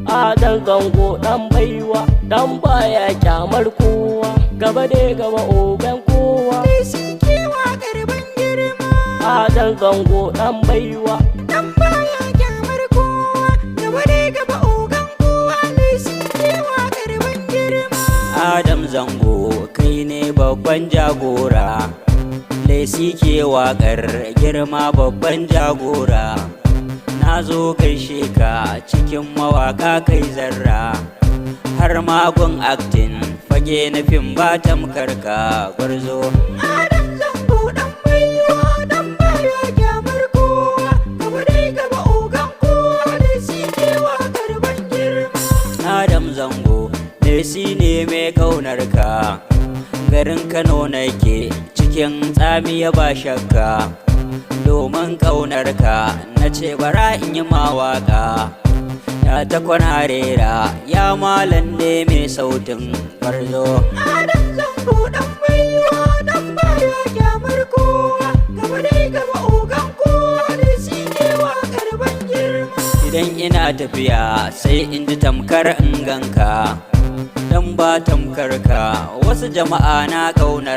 Adam Zango dan baiwa, dan baya kyamar kowa, gaba dai gaba ogan kowa. Sun kewa karban girma. Adam Zango dan baiwa, Dan baya kyamar kowa, gaba dai gaba ogan kowa. Sun kewa karban girma. Adam Zango kai ne babban jagora, Lesi ke waƙar girma babban jagora. Na zo gaishe ka cikin mawaƙa kai zarra, har magun acting fage na fim ba tamkar ka gwarzo. Adam Zango dan baiwa, dan baya kyamar kowa, gaba dai gaba ogan kowa. Sun kewa karban girma. Adam Zango Lesi ne mai ƙaunar ka, garin Kano nake cikin tsamiya ba shakka. Domin ƙaunar ka na ce bara in yi mawaƙa, ya ta kwana rera ya malam ne mai sautin gwarzo. Adam Zango dan baiwa, dan baya kyamar kowa, gaba dai gaba ogan kowa. Sun kewa karban girma. Idan ina tafiya sai in ji tamkar in ganka, dan ba tamkar ka wasu jama'a na ƙaunar